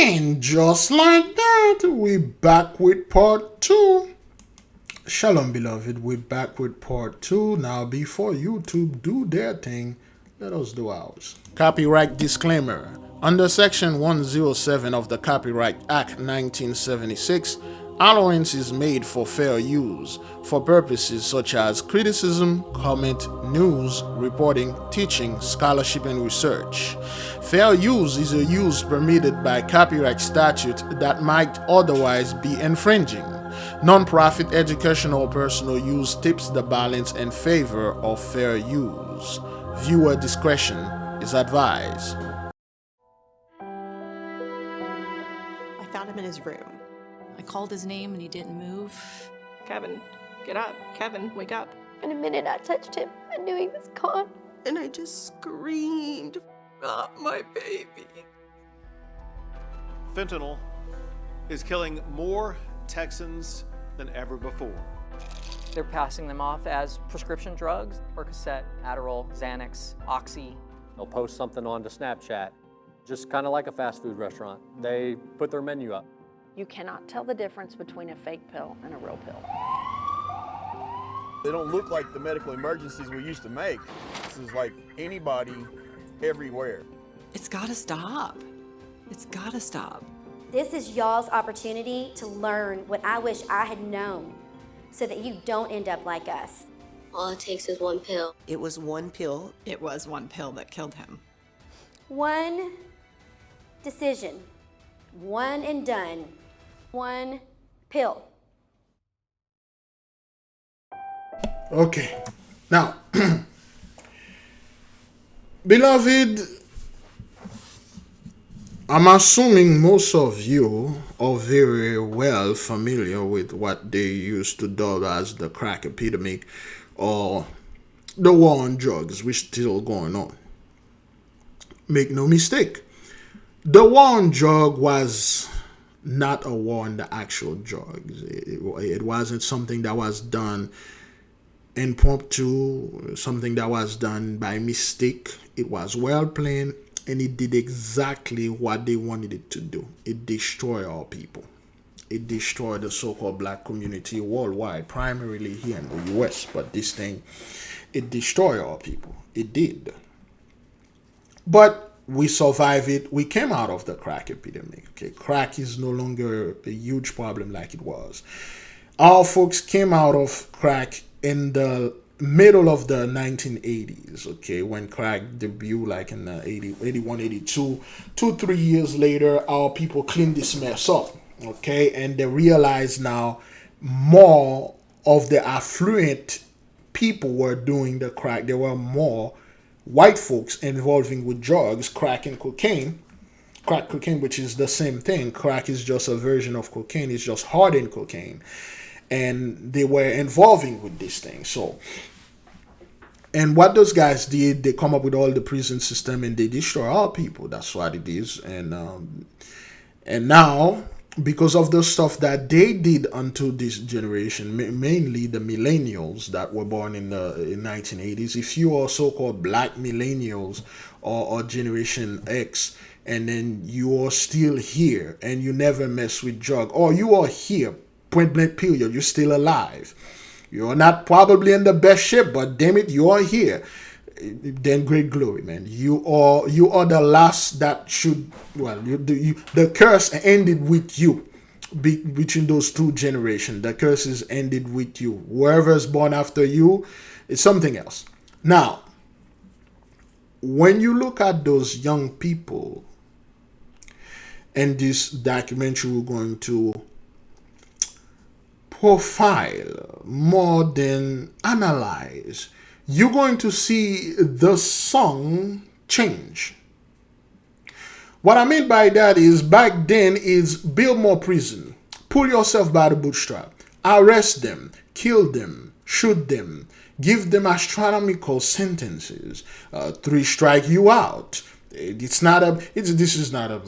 And just like that, we back with part 2. Shalom, beloved. We're back with part 2. Now, before YouTube do their thing, let us do ours. Copyright disclaimer. Under Section 107 of the Copyright Act 1976, allowance is made for fair use for purposes such as criticism, comment, news, reporting, teaching, scholarship, and research. Fair use is a use permitted by copyright statute that might otherwise be infringing. Non-profit educational or personal use tips the balance in favor of fair use. Viewer discretion is advised. I found him in his room. I called his name and he didn't move. Kevin, get up. Kevin, wake up. In a minute I touched him, I knew he was gone. And I just screamed, not my baby. Fentanyl is killing more Texans than ever before. They're passing them off as prescription drugs, Percocet, Adderall, Xanax, Oxy. They'll post something onto Snapchat, just kind of like a fast food restaurant. They put their menu up. You cannot tell the difference between a fake pill and a real pill. They don't look like the medical emergencies we used to make. This is like anybody, everywhere. It's gotta stop. It's gotta stop. This is y'all's opportunity to learn what I wish I had known so that you don't end up like us. All it takes is one pill. It was one pill. It was one pill that killed him. One decision, one and done, one pill. Okay. Now, beloved, I'm assuming most of you are very well familiar with what they used to dub as the crack epidemic or the war on drugs, which is still going on. Make no mistake, the war on drug was not a war on the actual drugs. It wasn't something that was done impromptu, something that was done by mistake. It was well planned, and it did exactly what they wanted it to do. It destroyed our people. It destroyed the so-called black community worldwide, primarily here in the US. But this thing, it destroyed our people. It did. But we survived it. We came out of the crack epidemic. Okay, crack is no longer a huge problem like it was. Our folks came out of crack in the middle of the 1980s, okay, when crack debuted like in the 81, 82, 2-3 years later, our people cleaned this mess up, okay, and they realized now more of the affluent people were doing the crack. There were more white folks involving with drugs, crack and cocaine, which is the same thing. Crack is just a version of cocaine. It's just hardened cocaine. And they were involving with this thing. So, and what those guys did, they come up with all the prison system and they destroy our people. That's what it is. And now, because of the stuff that they did unto this generation, mainly the millennials that were born in the 1980s, if you are so-called black millennials or Generation X, and then you are still here and you never mess with drug, or you are here, point blank period, you're still alive. You're not probably in the best shape, but damn it, you are here. Then great glory, man. You are the last that should, well, the curse ended with you. Between those two generations, the curse is ended with you. Whoever is born after you is something else. Now, when you look at those young people, and this documentary we're going to profile more than analyze, you're going to see the song change. What I mean by that is, back then is build more prison, pull yourself by the bootstrap, arrest them, kill them, shoot them, give them astronomical sentences, 3 strike you out, It's not a. This is not a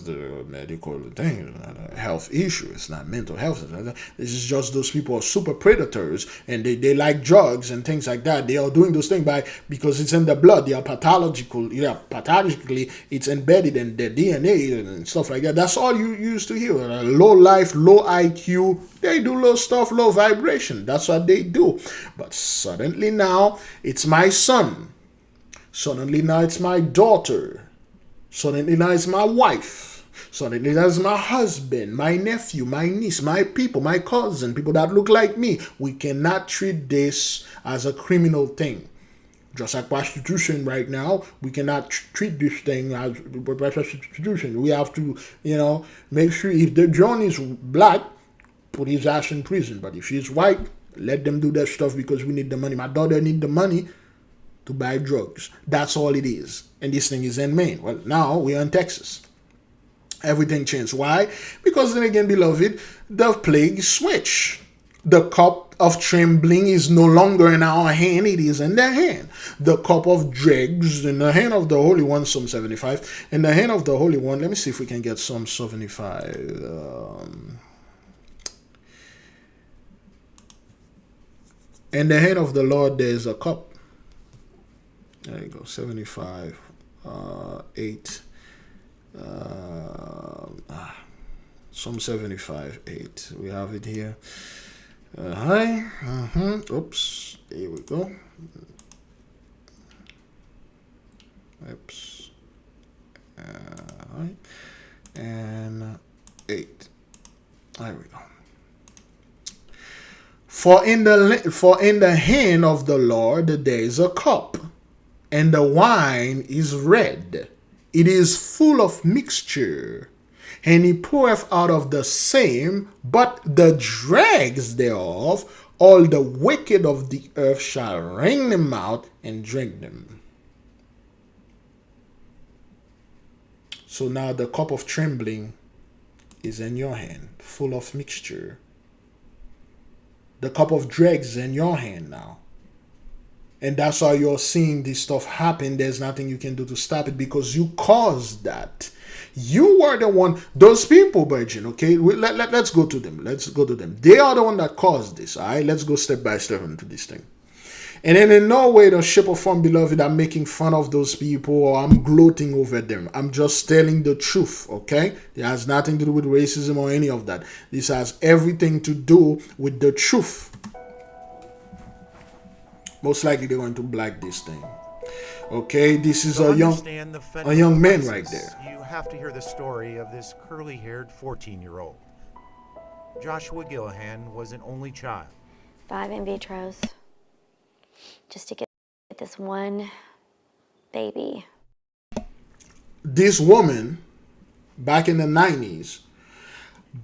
medical thing. It's not a health issue. It's not mental health. This is just those people are super predators and they like drugs and things like that. They are doing those things because it's in the blood. They are pathologically it's embedded in their DNA and stuff like that. That's all you used to hear. Low life, low IQ. They do low stuff, low vibration. That's what they do. But suddenly now it's my son. Suddenly now it's my daughter. Suddenly now it's my wife. Suddenly now it's my husband, my nephew, my niece, my people, my cousin, people that look like me. We cannot treat this as a criminal thing. Just like prostitution right now, we cannot treat this thing as prostitution. We have to, make sure if the John is black, put his ass in prison. But if she's white, let them do that stuff because we need the money. My daughter need the money to buy drugs. That's all it is. And this thing is in Maine. Well, now we are in Texas. Everything changed. Why? Because then again, beloved, the plague switch. The cup of trembling is no longer in our hand, it is in their hand. The cup of dregs in the hand of the Holy One, Psalm 75. In the hand of the Holy One, let me see if we can get Psalm 75. In the hand of the Lord, there is a cup. There you go, 75, 8. Psalm 75, 8. We have it here. Hi. Oops. Here we go. Oops. Right. And 8. There we go. For in the hand of the Lord there is a cup, and the wine is red. It is full of mixture, and he poureth out of the same, but the dregs thereof, all the wicked of the earth shall wring them out and drink them. So now the cup of trembling is in your hand, full of mixture. The cup of dregs is in your hand now. And that's why you're seeing this stuff happen. There's nothing you can do to stop it because you caused that. You were the one, those people, Virgin, okay? Let's go to them. Let's go to them. They are the one that caused this, all right? Let's go step by step into this thing. And then in no way, the shape or form, beloved, I'm making fun of those people or I'm gloating over them. I'm just telling the truth, okay? It has nothing to do with racism or any of that. This has everything to do with the truth. Most likely they're going to black this thing. Okay, this is a young man right there. You have to hear the story of this curly-haired 14-year-old. Joshua Gillahan was an only child. 5 in vitros. Just to get this one baby. This woman, back in the 90s,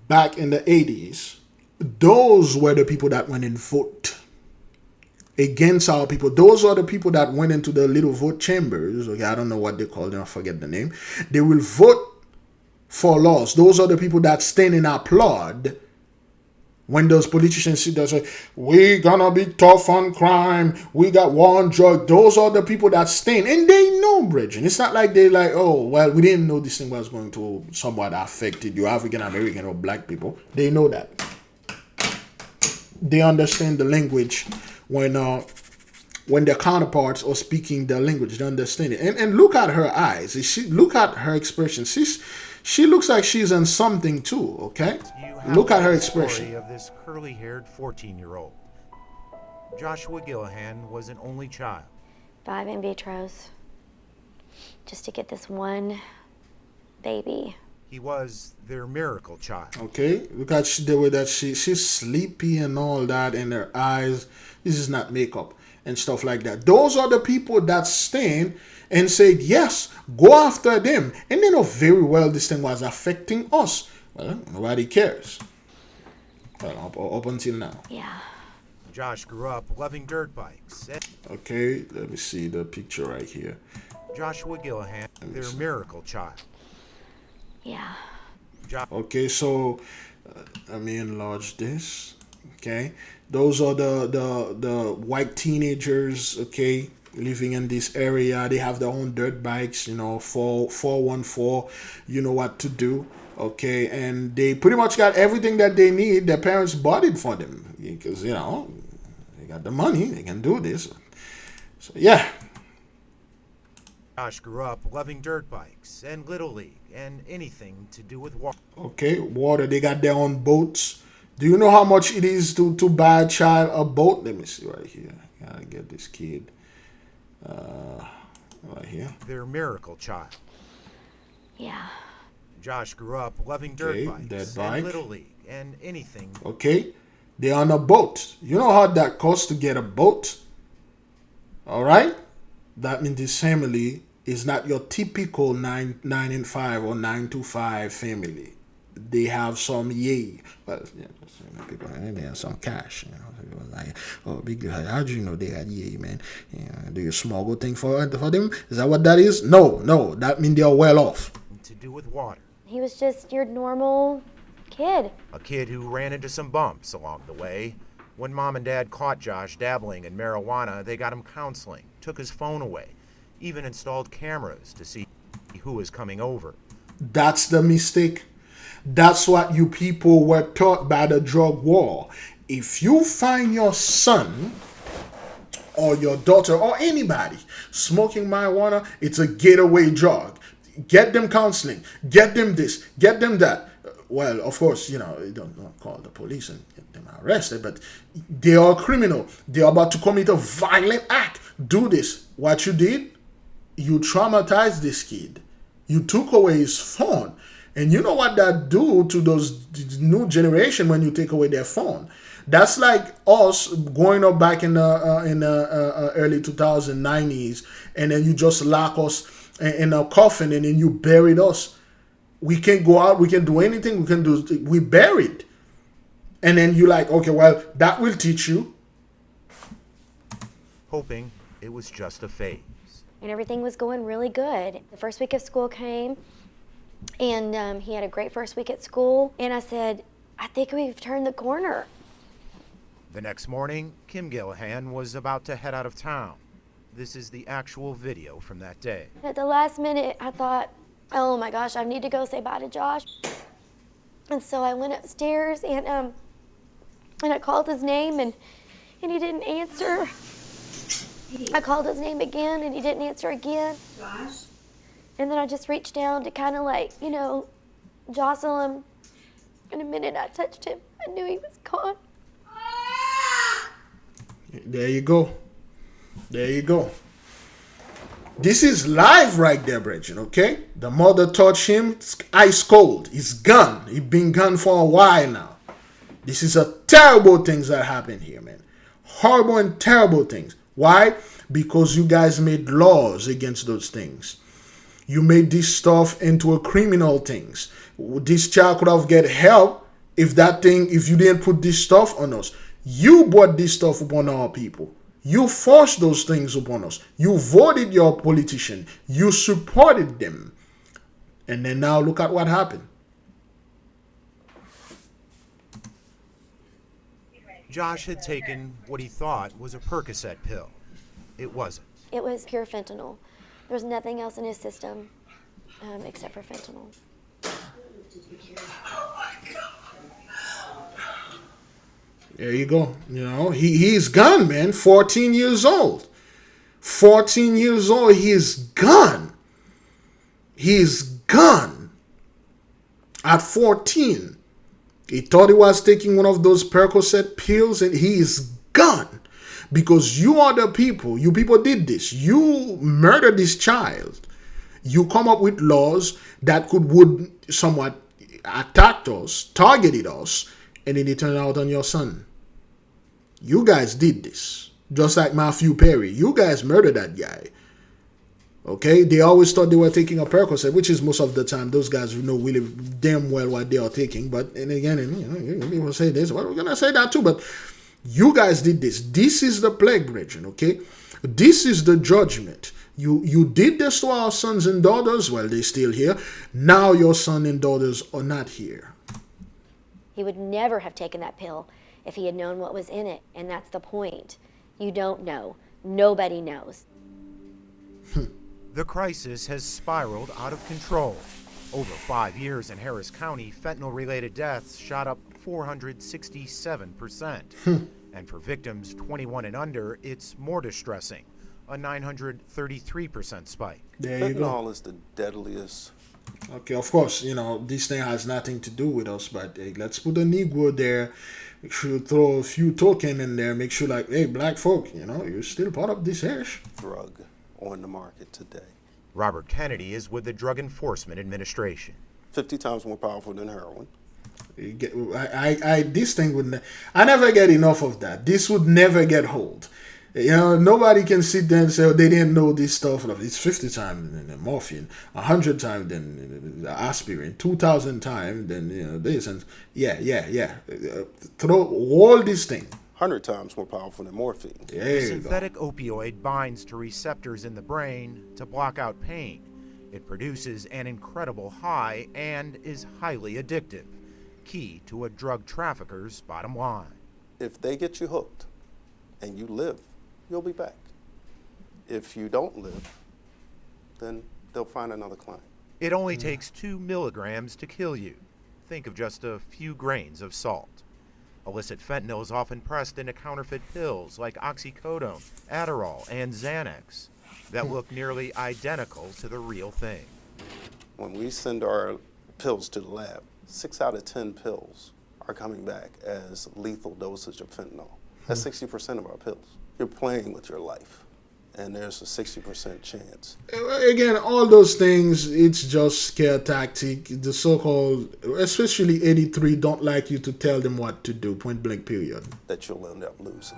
back in the 80s, those were the people that went and vote against our people. Those are the people that went into the little vote chambers. Okay, I don't know what they call them. I forget the name. They will vote for laws. Those are the people that stand and applaud when those politicians sit there and say, we're gonna be tough on crime. We got war on drug. Those are the people that stand. And they know, Bridget. It's not like they're like, oh, well, we didn't know this thing was going to somewhat affect you, African American or black people. They know that. They understand the language when their counterparts are speaking their language. They understand it. And look at her eyes. Look at her expression. She looks like she's in something too, okay? Look at her expression. Story of this curly-haired 14-year-old. Joshua Gillahan was an only child. 5 in vitros. Just to get this one baby. He was their miracle child. Okay, look at the way that she's sleepy and all that, and her eyes. This is not makeup and stuff like that. Those are the people that stand and said, yes, go after them. And they know very well this thing was affecting us. Well, nobody cares. Well, up until now. Yeah. Josh grew up loving dirt bikes. Okay, let me see the picture right here. Joshua Gillahan, their miracle child. Yeah. Okay, so let me enlarge this. Okay, those are the white teenagers. Okay, living in this area. They have their own dirt bikes, 414, you know what to do. Okay, and they pretty much got everything that they need. Their parents bought it for them because, they got the money. They can do this. So, yeah. Josh grew up loving dirt bikes and Little League and anything to do with water. Okay, water. They got their own boats. Do you know how much it is to buy a child a boat? Let me see right here. Gotta get this kid right here. Their miracle child. Yeah. Josh grew up loving dirt bikes and Little League and anything. Okay, they're on a boat. You know how that costs to get a boat? All right? That means this family is not your typical 9 and 5 or 9 to 5 family. They have some people, they have some cash. People like, oh, big deal. How do you know they had man? Do you smuggle thing for them? Is that what that is? No. That means they're well off. To do with water. He was just your normal kid. A kid who ran into some bumps along the way. When Mom and Dad caught Josh dabbling in marijuana, they got him counseling, took his phone away, even installed cameras to see who was coming over. That's the mistake. That's what you people were taught by the drug war. If you find your son or your daughter or anybody smoking marijuana, it's a getaway drug. Get them counseling. Get them this. Get them that. Well, of course, you don't call the police and get them arrested, but they are criminal. They are about to commit a violent act. Do this. What you did, you traumatized this kid. You took away his phone. And you know what that do to those new generation when you take away their phone? That's like us growing up back in the early 2090s, and then you just lock us in a coffin and then you buried us. We can't go out. We can't do anything. We buried. And then you're like, okay, well, that will teach you. Hoping it was just a phase. And everything was going really good. The first week of school came, and he had a great first week at school. And I said, I think we've turned the corner. The next morning, Kim Gillahan was about to head out of town. This is the actual video from that day. At the last minute, I thought, oh my gosh, I need to go say bye to Josh. And so I went upstairs and I called his name and he didn't answer. I called his name again and he didn't answer again. Josh? And then I just reached down to kind of like, jostle him. In a minute I touched him. I knew he was gone. There you go. There you go. This is live right there, Bridget, okay? The mother touched him. It's ice cold. He's gone. He's been gone for a while now. This is a terrible things that happen here, man. Horrible and terrible things. Why? Because you guys made laws against those things. You made this stuff into a criminal things. This child could have get help if you didn't put this stuff on us. You brought this stuff upon our people. You forced those things upon us. You voted your politician. You supported them. And then now look at what happened. Josh had taken what he thought was a Percocet pill. It wasn't. It was pure fentanyl. There was nothing else in his system except for fentanyl. There you go. He's gone, man. 14 years old. 14 years old. He's gone. He's gone. At 14. He thought he was taking one of those Percocet pills and he is gone. Because you are the people. You people did this. You murdered this child. You come up with laws that would somewhat attack us, targeted us, and then it turned out on your son. You guys did this. Just like Matthew Perry. You guys murdered that guy. Okay? They always thought they were taking a Percocet, which is most of the time. Those guys know really damn well what they are taking. But, and again, people say this. Well, we're going to say that too. But you guys did this. This is the plague, brethren. Okay? This is the judgment. You did this to our sons and daughters. Well, they're still here. Now your son and daughters are not here. He would never have taken that pill if he had known what was in it. And that's the point. You don't know. Nobody knows. The crisis has spiraled out of control. Over 5 years in Harris County, fentanyl-related deaths shot up 467%. And for victims 21 and under, it's more distressing, a 933% spike. There you go. Fentanyl is the deadliest. Okay, of course, this thing has nothing to do with us, but hey, let's put a Negro there. Make sure you throw a few token in there. Make sure, like, hey, black folk, you're still part of this hash. Drug on the market today. Robert Kennedy is with the Drug Enforcement Administration. 50 times more powerful than heroin. This thing would. I never get enough of that. This would never get hold. Nobody can sit there and say, oh, they didn't know this stuff. It's 50 times than morphine, 100 times than aspirin, 2,000 times than this, and throw all these things. 100 times more powerful than morphine. The synthetic opioid binds to receptors in the brain to block out pain. It produces an incredible high and is highly addictive, key to a drug trafficker's bottom line. If they get you hooked and you live, you'll be back. If you don't live, then they'll find another client. It only takes 2 milligrams to kill you. Think of just a few grains of salt. Illicit fentanyl is often pressed into counterfeit pills like oxycodone, Adderall, and Xanax that look nearly identical to the real thing. When we send our pills to the lab, 6 out of 10 pills are coming back as lethal dosage of fentanyl. That's 60% of our pills. You're playing with your life, and there's a 60% chance. Again, all those things, it's just scare tactic. The so-called, especially 83, don't like you to tell them what to do, point blank period. That you'll end up losing.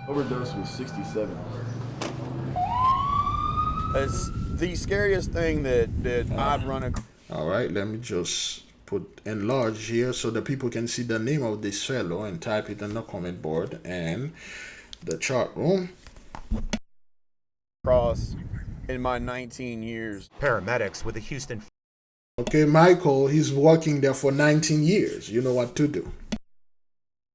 Overdose was 67. It's the scariest thing that I've run across. All right, let me just put enlarge here so that people can see the name of this fellow and type it on the comment board and the chart room. Cross in my 19 years. Paramedics with the Houston. Okay, Michael, he's working there for 19 years. You know what to do.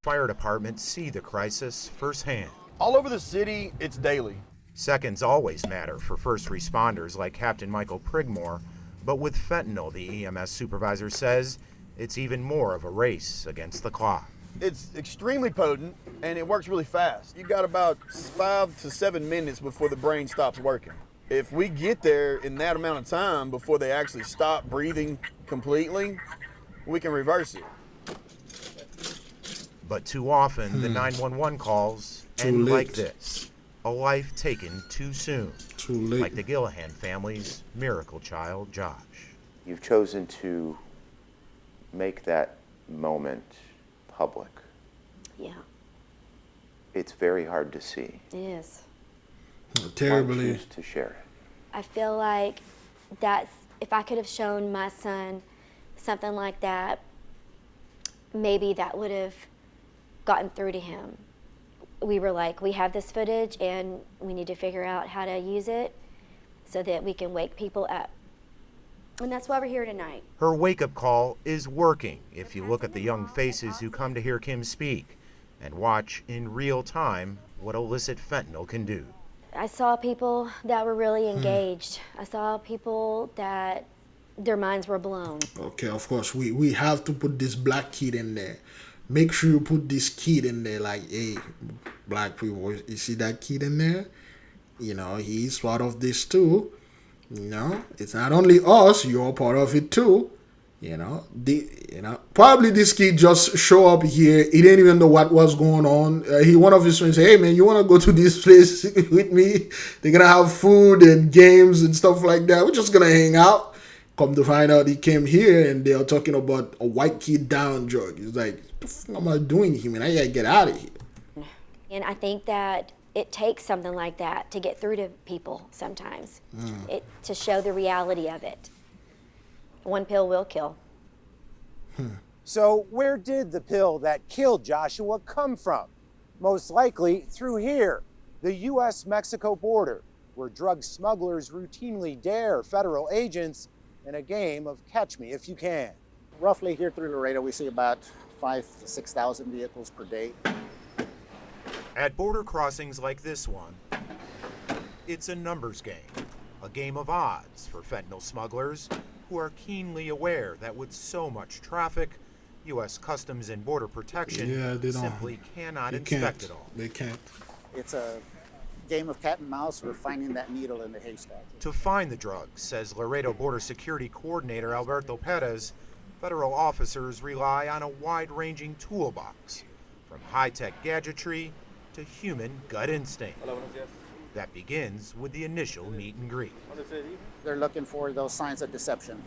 Fire departments see the crisis firsthand. All over the city, it's daily. Seconds always matter for first responders like Captain Michael Prigmore, but with fentanyl, the EMS supervisor says, it's even more of a race against the clock. It's extremely potent, and it works really fast. You got about 5 to 7 minutes before the brain stops working. If we get there in that amount of time before they actually stop breathing completely, we can reverse it. But too often, the 911 calls end late. like this. A life taken too soon. Too late. Like the Gillahan family's miracle child, Josh. You've chosen to make that moment public. Yeah, It's very hard to see. it is. Terribly. Why choose to share it? I feel like that's, if I could have shown my son something like that, maybe that would have gotten through to him. We were like, we have this footage and we need to figure out how to use it so that we can wake people up. And that's why we're here tonight. Her wake-up call is working if you look at the young faces who come to hear Kim speak and watch in real time what illicit fentanyl can do. I saw people that were really engaged. I saw people that their minds were blown. Okay, of course, we have to put this black kid in there. Make sure you put this kid in there, like, hey, black people, you see that kid in there? He's part of this too. It's not only us, you're part of it too. Probably this kid just show up here. He didn't even know what was going on. One of his friends said, hey man, you want to go to this place with me? They're going to have food and games and stuff like that. We're just going to hang out. Come to find out he came here and they are talking about a white kid down drug. He's like, what the fuck am I doing here, man? I got to get out of here. And I think that it takes something like that to get through to people sometimes, to show the reality of it. One pill will kill. So where did the pill that killed Joshua come from? Most likely through here, the U.S.-Mexico border, where drug smugglers routinely dare federal agents in a game of catch me if you can. Roughly here through Laredo, we see about 5,000 to 6,000 vehicles per day. At border crossings like this one, It's a numbers game, a game of odds for fentanyl smugglers who are keenly aware that with so much traffic, U.S. Customs and Border Protection simply cannot inspect it all. They can't. It's a game of cat and mouse. We're finding that needle in the haystack. To find the drugs, says Laredo Border Security Coordinator Alberto Perez, federal officers rely on a wide-ranging toolbox, from high-tech gadgetry to human gut instinct. That begins with the initial meet and greet. They're looking for those signs of deception.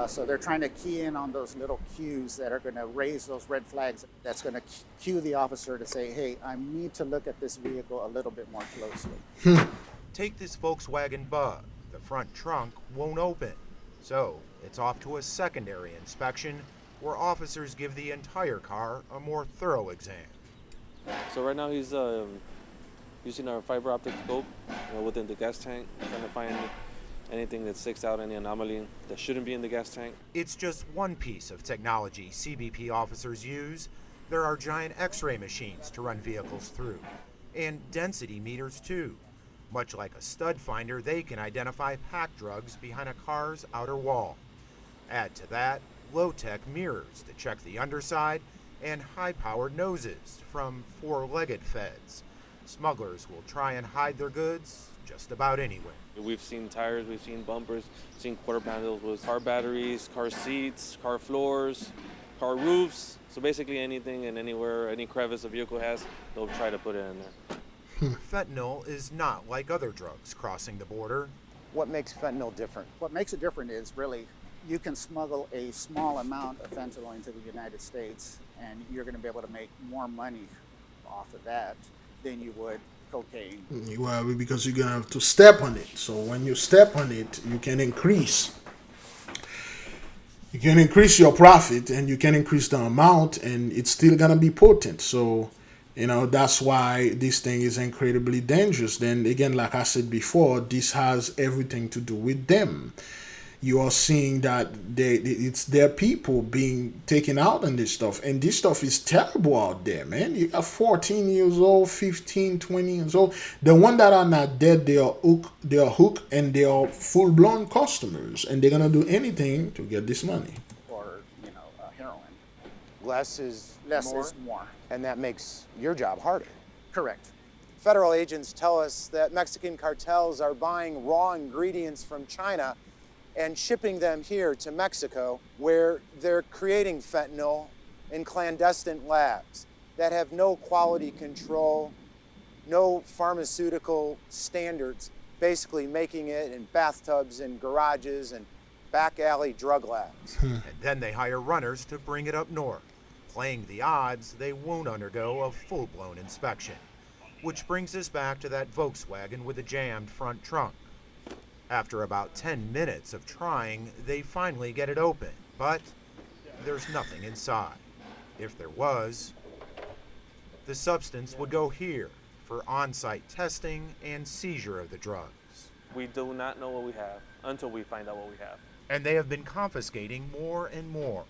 So they're trying to key in on those little cues that are going to raise those red flags. That's going to cue the officer to say, hey, I need to look at this vehicle a little bit more closely. Take this Volkswagen Bug. The front trunk won't open. So it's off to a secondary inspection where officers give the entire car a more thorough exam. So right now he's using our fiber optic scope within the gas tank, trying to find anything that sticks out, any anomaly that shouldn't be in the gas tank. It's just one piece of technology CBP officers use. There are giant X-ray machines to run vehicles through, and density meters too. Much like a stud finder, they can identify packed drugs behind a car's outer wall. Add to that low-tech mirrors to check the underside, and high-powered noses from four-legged feds. Smugglers will try and hide their goods just about anywhere. We've seen tires, we've seen bumpers, seen quarter panels with car batteries, car seats, car floors, car roofs. So basically anything and anywhere, any crevice a vehicle has, they'll try to put it in there. Fentanyl is not like other drugs crossing the border. What makes fentanyl different? What makes it different is really you can smuggle a small amount of fentanyl into the United States and you're going to be able to make more money off of that than you would cocaine. Well, because you're going to have to step on it. So when you step on it, you can increase your profit and you can increase the amount and it's still going to be potent. So, that's why this thing is incredibly dangerous. Then again, like I said before, this has everything to do with them. You are seeing that it's their people being taken out on this stuff. And this stuff is terrible out there, man. You got 14 years old, 15, 20 years old. The ones that are not dead, they are hooked and they are full-blown customers. And they're going to do anything to get this money. Or, heroin. Less is more. And that makes your job harder. Correct. Federal agents tell us that Mexican cartels are buying raw ingredients from China and shipping them here to Mexico, where they're creating fentanyl in clandestine labs that have no quality control, no pharmaceutical standards, basically making it in bathtubs and garages and back alley drug labs. And then they hire runners to bring it up north, playing the odds they won't undergo a full-blown inspection. Which brings us back to that Volkswagen with a jammed front trunk. After about 10 minutes of trying, they finally get it open, but there's nothing inside. If there was, the substance would go here for on-site testing and seizure of the drugs. We do not know what we have until we find out what we have. And they have been confiscating more and more.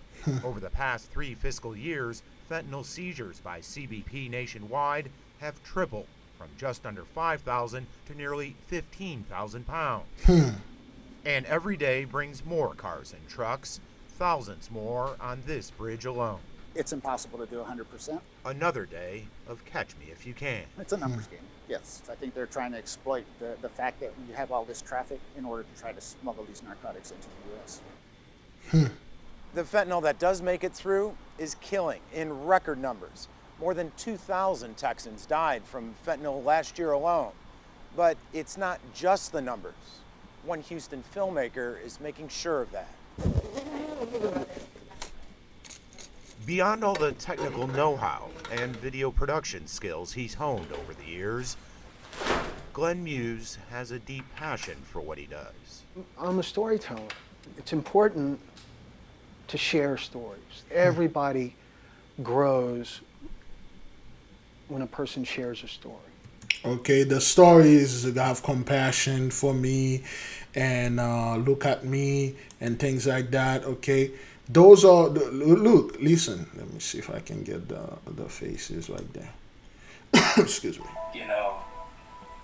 Over the past 3 fiscal years, fentanyl seizures by CBP nationwide have tripled, from just under 5,000 to nearly 15,000 pounds. And every day brings more cars and trucks, thousands more on this bridge alone. It's impossible to do 100%. Another day of catch me if you can. It's a numbers game, yes. I think they're trying to exploit the fact that you have all this traffic in order to try to smuggle these narcotics into the U.S. The fentanyl that does make it through is killing in record numbers. More than 2,000 Texans died from fentanyl last year alone. But it's not just the numbers. One Houston filmmaker is making sure of that. Beyond all the technical know-how and video production skills he's honed over the years, Glenn Muse has a deep passion for what he does. I'm a storyteller. It's important to share stories. Everybody grows when a person shares a story. Okay, the stories have compassion for me and look at me and things like that. Okay, those are look. Listen, let me see if I can get the faces right there. Excuse me.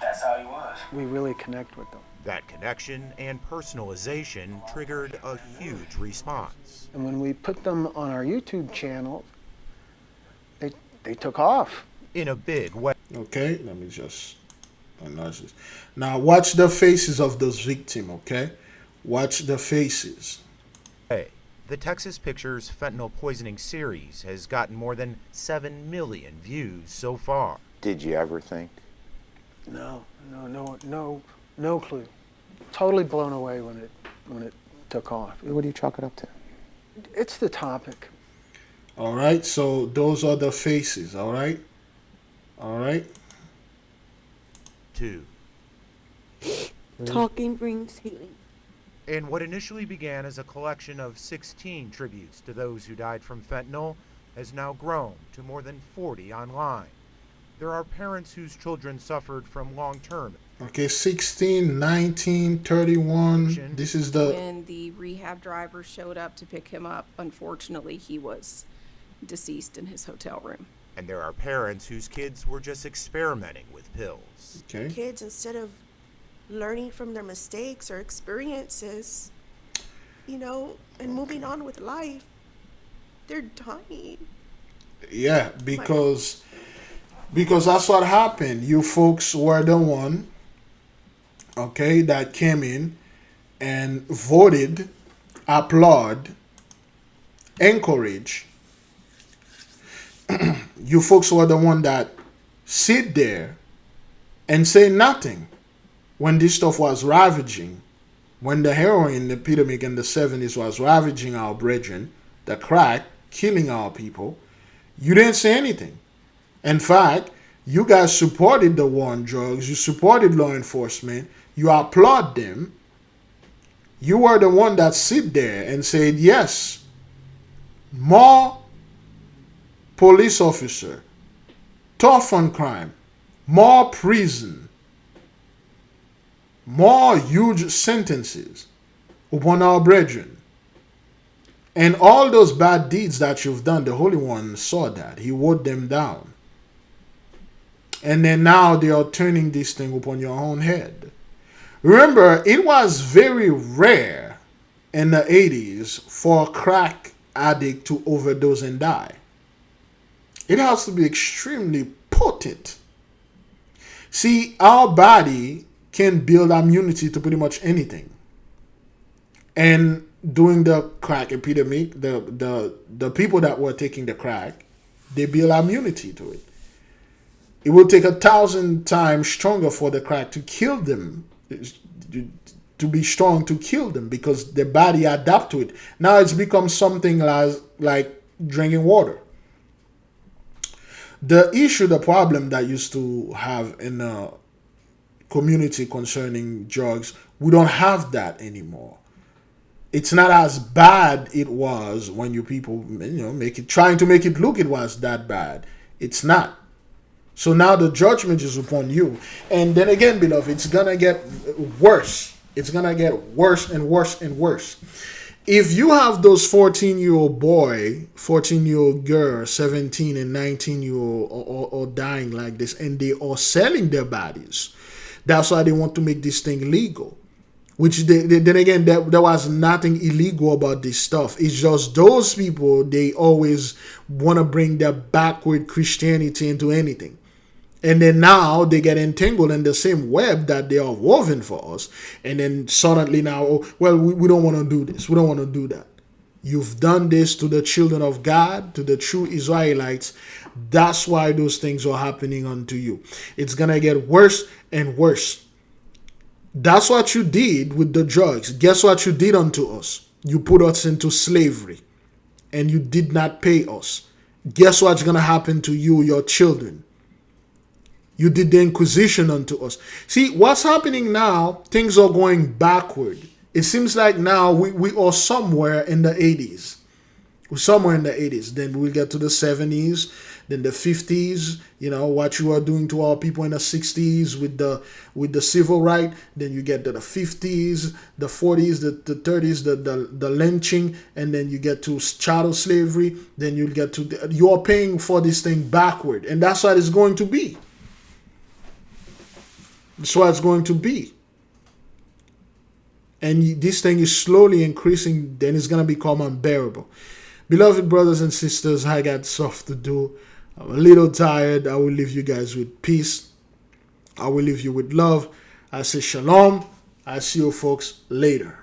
That's how he was. We really connect with them. That connection and personalization triggered a huge response. And when we put them on our YouTube channel, they took off. In a big way. Okay, let me just enlarge this. Now watch the faces of those victims, okay? Watch the faces. Hey, the Texas Pictures fentanyl poisoning series has gotten more than 7 million views so far. Did you ever think? No clue. Totally blown away when it took off. What do you chalk it up to? It's the topic. All right, so those are the faces, all right? All right. 2. Talking brings healing. And what initially began as a collection of 16 tributes to those who died from fentanyl has now grown to more than 40 online. There are parents whose children suffered from long-term. Okay, 16, 19, 31. This is the... When the rehab driver showed up to pick him up, unfortunately, he was deceased in his hotel room. And there are parents whose kids were just experimenting with pills. Okay. Kids, instead of learning from their mistakes or experiences, and moving on with life, they're dying. Yeah, because that's what happened. You folks were the one, okay, that came in and voted, applaud, encourage. You folks were the one that sit there and say nothing when this stuff was ravaging, when the heroin epidemic in the 70s was ravaging our brethren, the crack, killing our people. You didn't say anything. In fact, you guys supported the war on drugs. You supported law enforcement. You applaud them. You were the one that sit there and said, yes, more police officer, tough on crime, more prison, more huge sentences upon our brethren. And all those bad deeds that you've done, the Holy One saw that. He wrote them down. And then now they are turning this thing upon your own head. Remember, it was very rare in the 80s for a crack addict to overdose and die. It has to be extremely potent. See, our body can build immunity to pretty much anything. And during the crack epidemic, the people that were taking the crack, they build immunity to it. It will take 1,000 times stronger for the crack to kill them, to be strong to kill them, because their body adapt to it. Now it's become something like drinking water. The issue, the problem that used to have in the community concerning drugs, we don't have that anymore. It's not as bad it was when you people, trying to make it look it was that bad. It's not. So now the judgment is upon you. And then again, beloved, it's going to get worse. It's going to get worse and worse and worse. If you have those 14-year-old boy, 14-year-old girl, 17 and 19-year-old or dying like this, and they are selling their bodies, that's why they want to make this thing legal. Which then again, there was nothing illegal about this stuff. It's just those people, they always want to bring their backward Christianity into anything. And then now they get entangled in the same web that they are woven for us. And then suddenly now, we don't want to do this. We don't want to do that. You've done this to the children of God, to the true Israelites. That's why those things are happening unto you. It's going to get worse and worse. That's what you did with the drugs. Guess what you did unto us? You put us into slavery. And you did not pay us. Guess what's going to happen to you, your children? You did the Inquisition unto us. See, what's happening now, things are going backward. It seems like now we are somewhere in the 80s. We're somewhere in the 80s. Then we'll get to the 70s, then the 50s, what you are doing to our people in the 60s with the civil right. Then you get to the 50s, the 40s, the 30s, the lynching, and then you get to chattel slavery. Then you'll get to, you are paying for this thing backward. And that's what it's going to be. That's what it's going to be. And this thing is slowly increasing, then it's going to become unbearable. Beloved brothers and sisters, I got stuff to do. I'm a little tired. I will leave you guys with peace. I will leave you with love. I say shalom. I see you folks later.